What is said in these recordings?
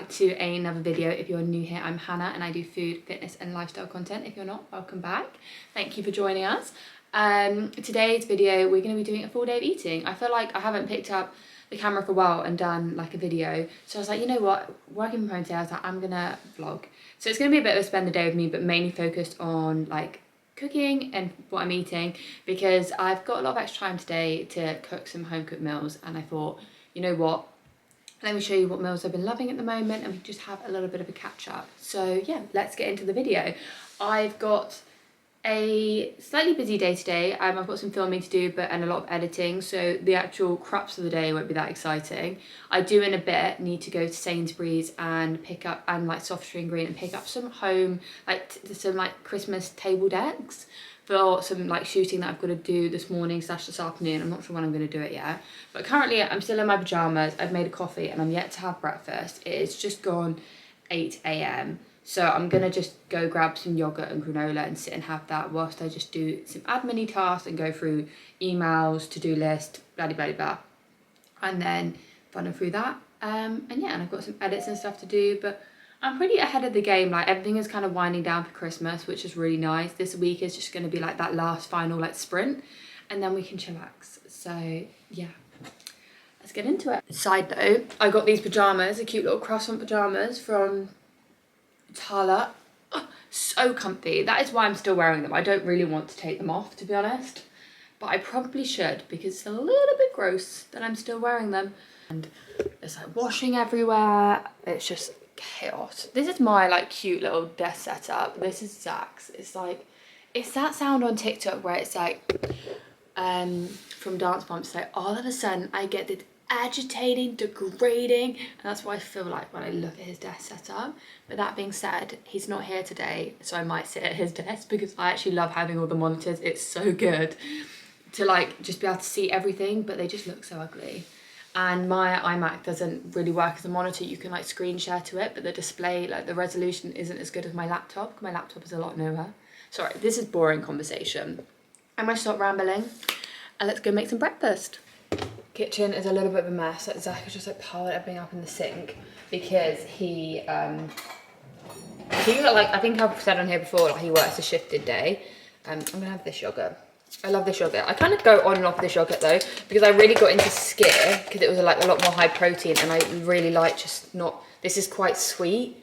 back to another video. If you're new here, I'm Hannah and I do food, fitness and lifestyle content. If you're not, welcome back. Thank you for joining us. Today's video, we're going to be doing a full day of eating. I feel like I haven't picked up the camera for a while and done like a video. So I was like, you know what, working from home today, I was like, I'm going to vlog. So it's going to be a bit of a spend the day with me, but mainly focused on like cooking and what I'm eating, because I've got a lot of extra time today to cook some home cooked meals. And I thought, you know what, let me show you what meals I've been loving at the moment and we just have a little bit of a catch up. So yeah, let's get into the video. I've got a slightly busy day today. I've got some filming to do and a lot of editing, so the actual crux of the day won't be that exciting. I do in a bit need to go to Sainsbury's and pick up, and like Soft Street Green, and pick up some home, like some like Christmas table decks for some like shooting that I've got to do this morning / this afternoon. I'm not sure when I'm going to do it yet, but currently I'm still in my pajamas. I've made a coffee and I'm yet to have breakfast. It is just gone 8 AM. So I'm going to just go grab some yogurt and granola and sit and have that whilst I just do some admin-y tasks and go through emails, to-do list, blah, blah, blah. And then funnel through that. And yeah, and I've got some edits and stuff to do, but I'm pretty ahead of the game. Like everything is kind of winding down for Christmas, which is really nice. This week is just going to be like that last final like sprint, and then we can chillax. So yeah, let's get into it. Side note, I got these pajamas, the cute little croissant pajamas from Tala. Oh, so comfy. That is why I'm still wearing them. I don't really want to take them off, to be honest, but I probably should, because it's a little bit gross that I'm still wearing them. And there's like washing everywhere. It's just chaos. This is my like cute little desk setup. This is Zach's. It's like, it's that sound on TikTok where it's like from Dance Moms, like all of a sudden I get this agitating, degrading, and that's what I feel like when I look at his desk setup. But that being said, he's not here today, so I might sit at his desk because I actually love having all the monitors. It's so good to like just be able to see everything, but they just look so ugly. And my iMac doesn't really work as a monitor. You can like screen share to it, but the display, like the resolution isn't as good as my laptop. My laptop is a lot newer. Sorry, this is boring conversation. I'm gonna stop rambling and let's go make some breakfast. Kitchen is a little bit of a mess. Like Zach has just like piled everything up in the sink because he like, I think I've said on here before, like he works a shifted day. I'm gonna have this yogurt. I love this yogurt. I kind of go on and off this yogurt though, because I really got into Skir because it was like a lot more high protein, and I really like just not, this is quite sweet.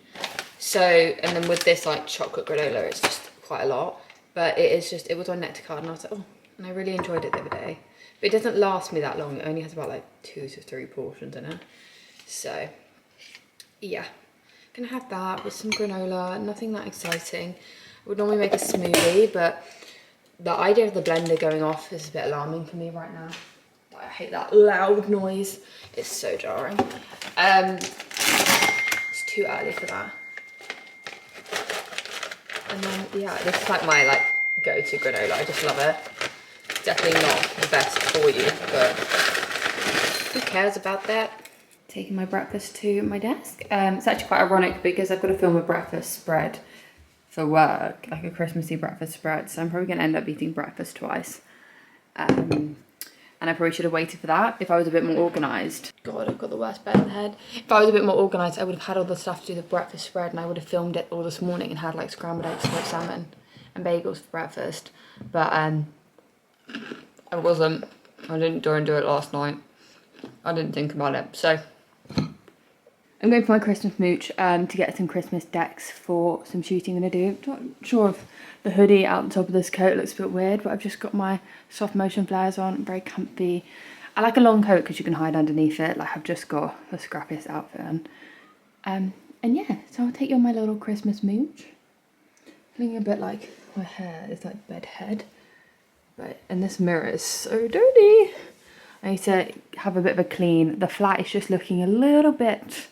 So, and then with this like chocolate granola, it's just quite a lot, but it is just, it was on Nectar and I was like, oh, and I really enjoyed it the other day. But it doesn't last me that long. It only has about like 2 to 3 portions in it. So yeah, gonna have that with some granola, nothing that exciting. I would normally make a smoothie, but the idea of the blender going off is a bit alarming for me right now. I hate that loud noise. It's so jarring. It's too early for that. And then yeah, this is like my like go-to granola. I just love it. It's definitely not the best for you, but who cares about that? Taking my breakfast to my desk. It's actually quite ironic because I've got to film a breakfast spread for work, like a Christmassy breakfast spread, so I'm probably going to end up eating breakfast twice. And I probably should have waited for that if I was a bit more organised. God, I've got the worst bed in the head. If I was a bit more organised, I would have had all the stuff to do the breakfast spread, and I would have filmed it all this morning and had like scrambled eggs, smoked salmon and bagels for breakfast. But I wasn't. I didn't do it last night. I didn't think about it. So I'm going for my Christmas mooch to get some Christmas decks for some shooting I'm going to do. Not sure if the hoodie out the top of this coat looks a bit weird, but I've just got my soft motion flares on. I'm very comfy. I like a long coat because you can hide underneath it. Like I've just got the scrappiest outfit on. And yeah, so I'll take you on my little Christmas mooch. Feeling a bit like my hair is like bedhead. And this mirror is so dirty. I need to have a bit of a clean. The flat is just looking a little bit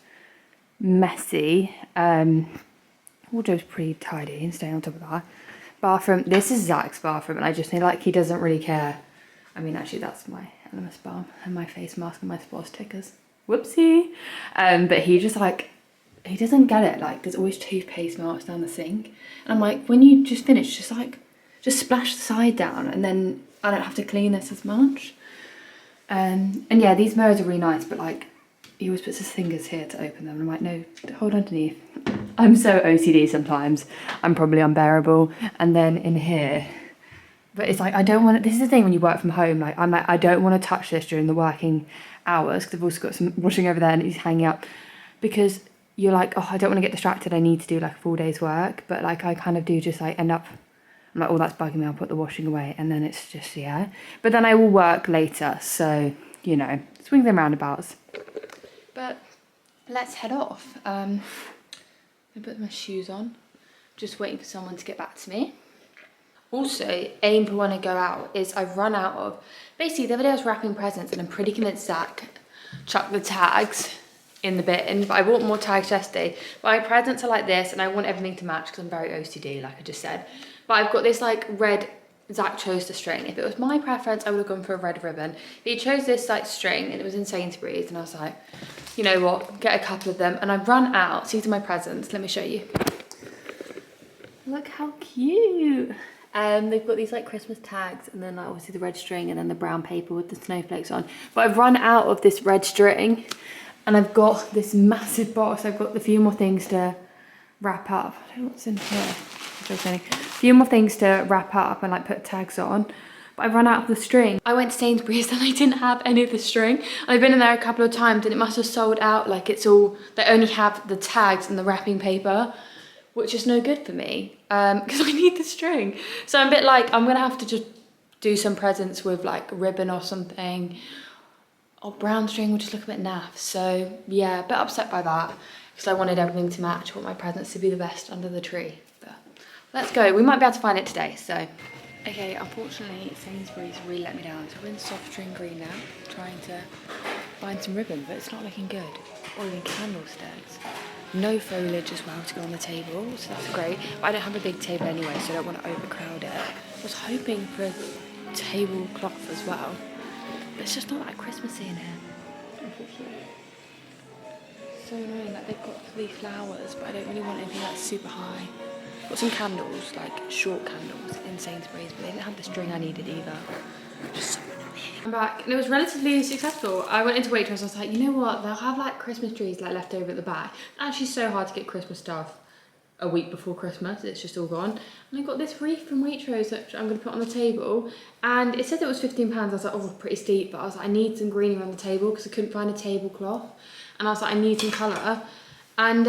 messy. Wardrobe's pretty tidy and staying on top of that. Bathroom, this is Zach's bathroom, and I just feel like he doesn't really care. I mean, actually that's my Elemis balm and my face mask and my sport stickers. Whoopsie. But he just like, he doesn't get it. Like there's always toothpaste marks down the sink. And I'm like, when you just finish, just splash the side down and then I don't have to clean this as much. And yeah, these mirrors are really nice, but like he always puts his fingers here to open them. I'm like, no, hold underneath. I'm so OCD sometimes. I'm probably unbearable. And then in here, but it's like, I don't want to, this is the thing when you work from home, like, I'm like, I don't want to touch this during the working hours, because I've also got some washing over there and it's hanging up, because you're like, oh, I don't want to get distracted, I need to do like a full day's work, but like, I kind of do just like end up, I'm like, oh, that's bugging me, I'll put the washing away, and then it's just, yeah. But then I will work later, so, you know, swings and roundabouts. But let's head off. I put my shoes on, just waiting for someone to get back to me. Also, aim for when I go out is I've run out of, basically the other day I was wrapping presents and I'm pretty convinced Zach chucked the tags in the bin, but I bought more tags yesterday. My presents are like this and I want everything to match because I'm very OCD, like I just said. But I've got this like red, Zach chose the string. If it was my preference, I would have gone for a red ribbon. But he chose this like string and it was in Sainsbury's and I was like, you know what, get a couple of them. And I've run out, these are my presents, let me show you. Look how cute. They've got these like Christmas tags and then like obviously the red string and then the brown paper with the snowflakes on. But I've run out of this red string and I've got this massive box. I've got a few more things to wrap up. I don't know what's in here. A few more things to wrap up and like put tags on. But I've run out of the string. I went to Sainsbury's and I didn't have any of the string. I've been in there a couple of times and it must have sold out, like it's all, they only have the tags and the wrapping paper, which is no good for me because I need the string. So I'm a bit like, I'm gonna have to just do some presents with like ribbon or something. Or brown string will just look a bit naff. So yeah, a bit upset by that because I wanted everything to match. I want my presents to be the best under the tree. But let's go, we might be able to find it today, so. Okay, unfortunately Sainsbury's really let me down. So we're in soft string green now, trying to find some ribbon, but it's not looking good. Or even candlesticks. No foliage as well to go on the table, so that's great. But I don't have a big table anyway, so I don't want to overcrowd it. I was hoping for a tablecloth as well, but it's just not that Christmassy in here, unfortunately. So annoying, like they've got these flowers, but I don't really want anything that's super high. Got some candles, like short candles in Sainsbury's, but they didn't have the string I needed either. Just so annoying. I'm back and it was relatively successful. I went into Waitrose, I was like, you know what, they'll have like Christmas trees like left over at the back. It's actually so hard to get Christmas stuff a week before Christmas, it's just all gone. And I got this wreath from Waitrose that I'm going to put on the table, and it said it was £15. I was like, oh, pretty steep, but I was like, I need some greenery on the table because I couldn't find a tablecloth, and I was like, I need some colour. And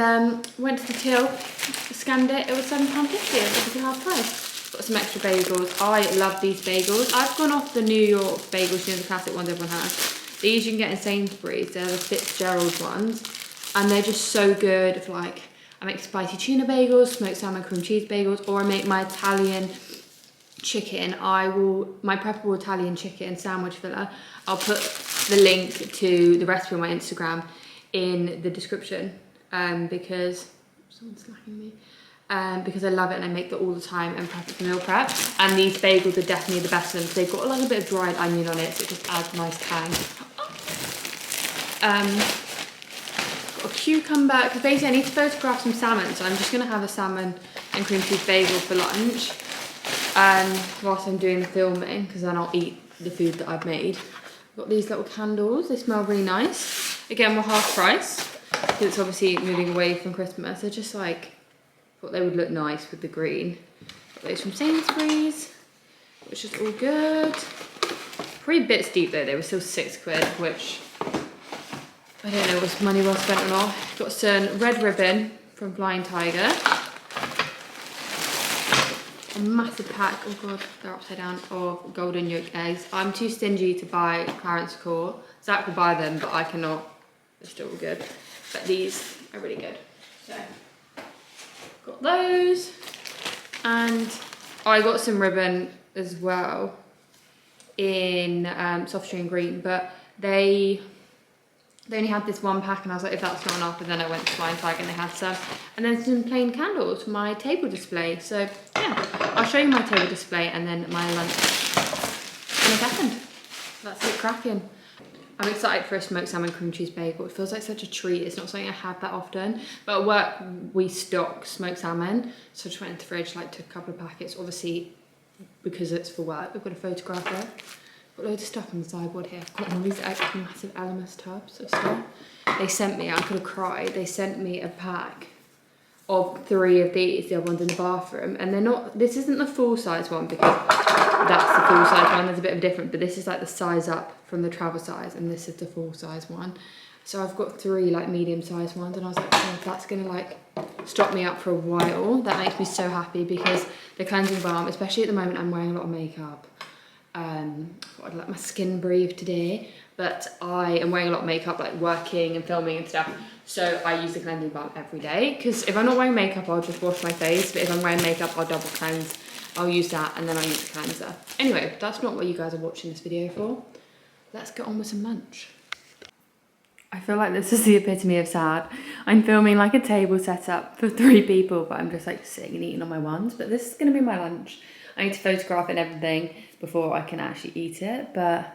went to the till, scanned it, it was £7.50, it was half price. Got some extra bagels. I love these bagels. I've gone off the New York bagels, you know, the classic ones everyone has. These you can get in Sainsbury's, they're the Fitzgerald ones. And they're just so good for like, I make spicy tuna bagels, smoked salmon cream cheese bagels, or I make my Italian chicken. My preferable Italian chicken sandwich filler. I'll put the link to the recipe on my Instagram in the description. Because someone's slacking me. Because I love it and I make that all the time and prep it for meal prep. And these bagels are definitely the best ones. They've got a little bit of dried onion on it, so it just adds a nice tang. Got a cucumber, because basically I need to photograph some salmon, so I'm just gonna have a salmon and cream cheese bagel for lunch. Whilst I'm doing the filming, because then I'll eat the food that I've made. I've got these little candles, they smell really nice. Again, we're half price. Because it's obviously moving away from Christmas. They're just like, thought they would look nice with the green. Got those from Sainsbury's, which is all good. Pretty bit steep though, they were still £6, which I don't know was money well spent or not. Got some red ribbon from Flying Tiger. A massive pack, oh god, they're upside down, of golden yolk eggs. I'm too stingy to buy Clarence Core. Zach will buy them, but I cannot. They're still good. But these are really good. So, got those. And I got some ribbon as well in soft string green, but they only had this one pack and I was like, if that's not enough, and then I went to Flying Tiger and they had some. And then some plain candles for my table display. So yeah, I'll show you my table display and then my lunch in a second. That's it cracking. I'm excited for a smoked salmon cream cheese bagel. It feels like such a treat. It's not something I have that often. But at work, we stock smoked salmon. So I just went into the fridge, like took a couple of packets. Obviously, because it's for work, I've got to photograph it. Got loads of stuff on the sideboard here. I've got all these extra massive Elemis tubs of stuff. They sent me, I could have cried, they sent me a pack of 3 of these, the other ones in the bathroom, and they're not, this isn't the full size one because that's the full size one, there's a bit of a difference, but this is like the size up from the travel size, and this is the full size one. So I've got 3 like medium sized ones, and I was like, oh, that's gonna like stop me up for a while. That makes me so happy because the cleansing balm, especially at the moment, I'm wearing a lot of makeup. I'd let my skin breathe today, but I am wearing a lot of makeup, like working and filming and stuff. So I use the cleansing balm every day because if I'm not wearing makeup, I'll just wash my face. But if I'm wearing makeup, I'll double cleanse. I'll use that and then I'll use the cleanser. Anyway, that's not what you guys are watching this video for. Let's get on with some lunch. I feel like this is the epitome of sad. I'm filming like a table set up for 3 people, but I'm just like sitting and eating on my ones. But this is gonna be my lunch. I need to photograph it and everything before I can actually eat it, but I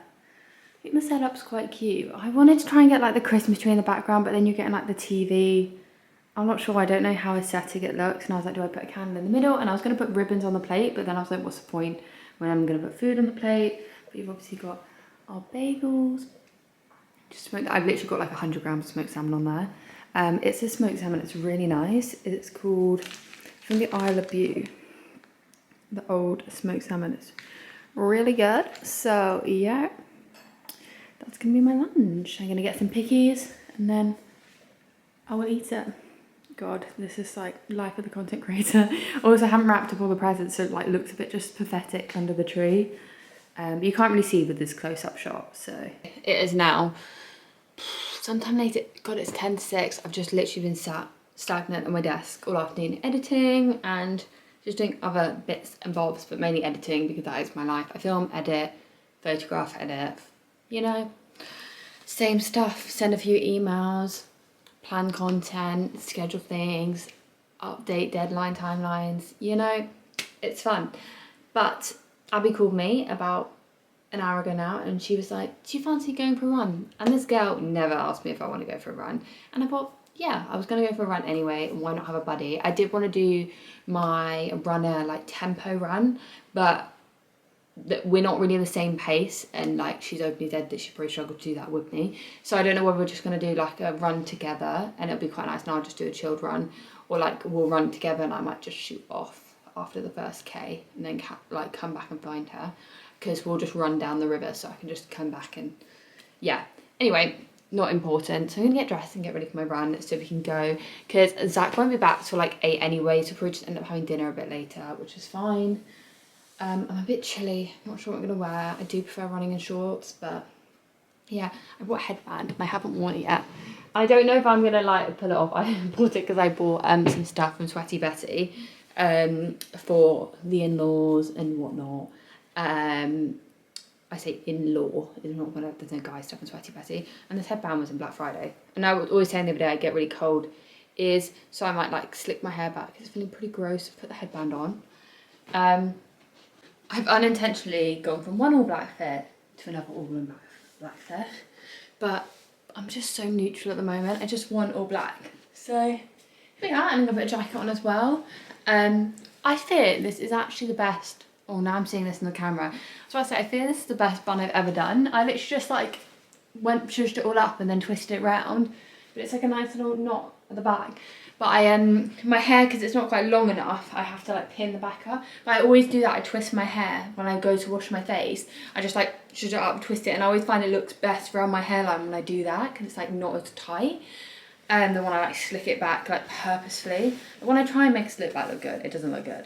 think the setup's quite cute. I wanted to try and get like the Christmas tree in the background, but then you're getting like the TV. I'm not sure, I don't know how aesthetic it looks, and I was like, do I put a candle in the middle? And I was gonna put ribbons on the plate, but then I was like, what's the point when I'm gonna put food on the plate? But you've obviously got our bagels. Just smoked, I've literally got like 100 grams of smoked salmon on there. It's a smoked salmon, it's really nice. It's called, from the Isle of Bute, the old smoked salmon. It's really good. So yeah, that's gonna be my lunch. I'm gonna get some pickies and then I will eat it. God, this is like life of the content creator. Also, I haven't wrapped up all the presents, so it like looks a bit just pathetic under the tree. You can't really see with this close-up shot, so. It is now sometime later. God, it's 10 to 6. I've just literally been sat stagnant on my desk all afternoon editing and just doing other bits and bobs, but mainly editing because that is my life. I film, edit, photograph, edit, you know, same stuff. Send a few emails, plan content, schedule things, update deadline timelines, you know, it's fun. But Abby called me about an hour ago now and she was like, do you fancy going for a run? And this girl never asked me if I want to go for a run. And I thought, yeah, I was going to go for a run anyway, why not have a buddy? I did want to do my Runna like tempo run, but we're not really in the same pace, and like she's openly said that she probably struggled to do that with me. So I don't know whether we're just going to do like a run together and it'll be quite nice and I'll just do a chilled run, or like we'll run together and I might just shoot off after the first K and then like come back and find her, because we'll just run down the river so I can just come back and yeah. Anyway, not important. So I'm gonna get dressed and get ready for my run so we can go, because Zach won't be back till like 8 anyway, so we'll probably just end up having dinner a bit later, which is fine. I'm a bit chilly, not sure what I'm gonna wear. I do prefer running in shorts, but yeah, I bought a headband and I haven't worn it yet. I don't know if I'm gonna like pull it off. I bought it because I bought some stuff from Sweaty Betty for the in-laws and whatnot. I say in-law, it's not gonna, there's no guy stuff in Sweaty Betty. And this headband was in Black Friday. And I was always saying the other day I get really cold ears, so I might like slick my hair back. It's feeling pretty gross to put the headband on. I've unintentionally gone from one all black fit to another all black fit, but I'm just so neutral at the moment. I just want all black. So yeah, and I'm gonna put a jacket on as well. I think this is actually the best. Oh, now I'm seeing this in the camera. So I say I feel this is the best bun I've ever done. I literally just like shushed it all up and then twisted it round, but it's like a nice little knot at the back. But I my hair, because it's not quite long enough, I have to like pin the back up. But I always do that. I twist my hair when I go to wash my face. I just like shush it up, twist it, and I always find it looks best around my hairline when I do that, because it's like not as tight. And the one I like slick it back like purposefully. When I try and make a slick back look good, it doesn't look good.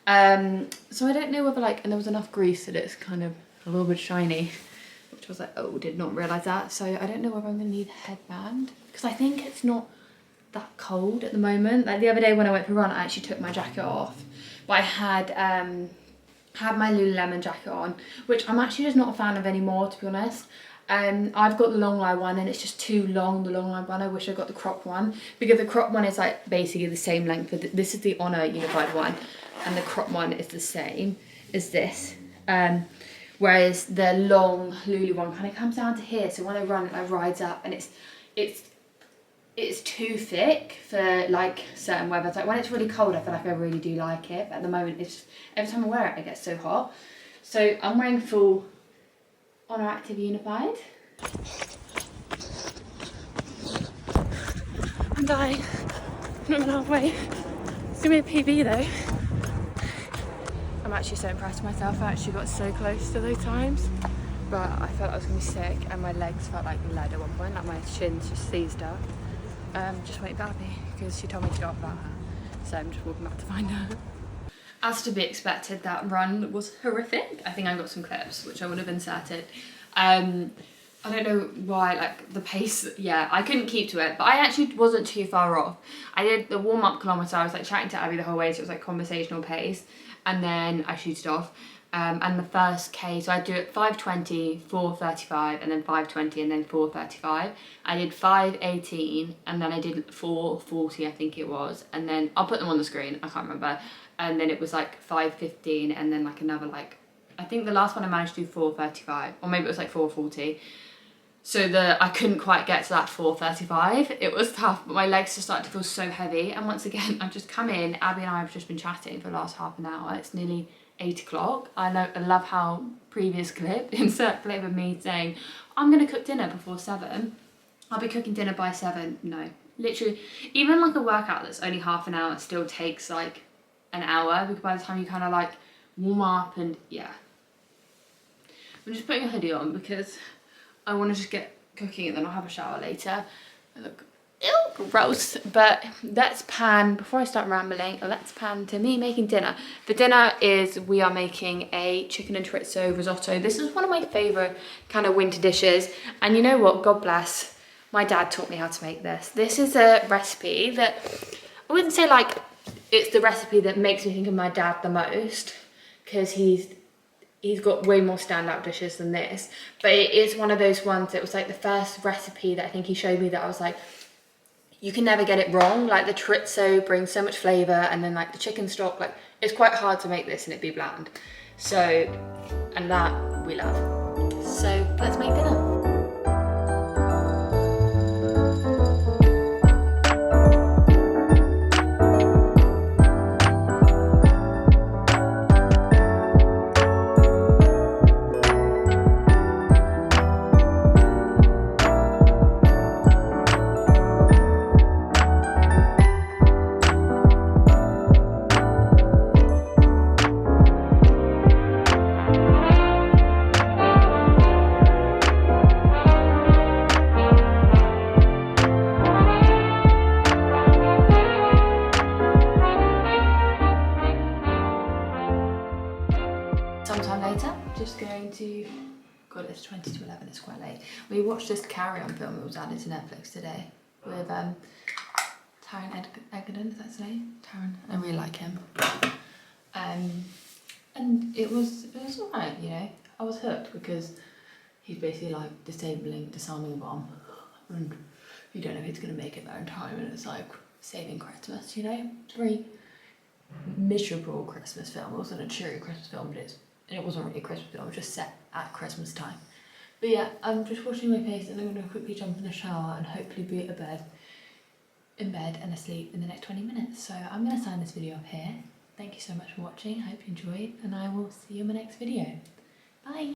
So I don't know whether like, and there was enough grease that it's kind of a little bit shiny, which I was like, oh, did not realise that. So I don't know whether I'm gonna need a headband, because I think it's not that cold at the moment. Like the other day when I went for a run, I actually took my jacket off, but I had my Lululemon jacket on, which I'm actually just not a fan of anymore, to be honest. I've got the long line one and it's just too long, the long line one. I wish I got the crop one, because the crop one is like basically the same length, but this is the Oner unified one, and the crop one is the same as this. Whereas the long Lulu one kind of comes down to here, so when I run it like rides up, and it's too thick for like certain weather. Like when it's really cold, I feel like I really do like it, but at the moment it's just, every time I wear it, I get so hot. So I'm wearing full Oner Active Unified. I'm dying. Not even halfway. It's gonna be a PB though. I'm actually so impressed with myself. I actually got so close to those times, but I felt I was gonna be sick, and my legs felt like lead at one point, like my shins just seized up. Just waiting for Abby because she told me to go off without her, so I'm just walking back to find her. As to be expected, that run was horrific. I think I got some clips which I would have inserted. I don't know why, like the pace, yeah, I couldn't keep to it, but I actually wasn't too far off. I did the warm-up kilometre, I was like chatting to Abby the whole way, so it was like conversational pace, and then I shooted off. And the first K, so I do it 5:20, 4:35, and then 5:20, and then 4:35. I did 5:18, and then I did 4:40, I think it was, and then I'll put them on the screen, I can't remember. And then it was like 5:15, and then like another like, I think the last one I managed to do 4:35, or maybe it was like 4:40. So I couldn't quite get to that 4:35. It was tough, but my legs just started to feel so heavy. And once again, I've just come in, Abby and I have just been chatting for the last half an hour. It's nearly 8 o'clock. I love how previous clip, insert clip of me saying, I'm gonna cook dinner before 7. I'll be cooking dinner by 7. No, literally, even like a workout that's only half an hour still takes like an hour, because by the time you kind of like warm up and yeah. I'm just putting a hoodie on because I want to just get cooking and then I'll have a shower later. I look ew, gross. But let's pan, before I start rambling, let's pan to me making dinner. For dinner we are making a chicken and chorizo risotto. This is one of my favourite kind of winter dishes. And you know what, God bless, my dad taught me how to make this. This is a recipe that, I wouldn't say like it's the recipe that makes me think of my dad the most, because he's got way more standout dishes than this, but it is one of those ones that was like the first recipe that I think he showed me that I was like, you can never get it wrong. Like the chorizo brings so much flavour, and then like the chicken stock, like it's quite hard to make this and it be bland. So, and that we love. So let's make dinner. Sometime later, just going to, God, it's 20 to 11, it's quite late. We watched this Carry On film that was added to Netflix today with Taron Egerton, is that his name? Taron, I really like him. And it was alright, you know. I was hooked because he's basically like disarming a bomb, and you don't know if he's going to make it there in time, and it's like saving Christmas, you know. It's a very miserable Christmas film. It wasn't a cheery Christmas film, but it wasn't really a Christmas film, it was just set at Christmas time. But yeah, I'm just washing my face and I'm going to quickly jump in the shower and hopefully be in bed and asleep in the next 20 minutes. So I'm going to sign this video off here. Thank you so much for watching, I hope you enjoyed, and I will see you in my next video. Bye!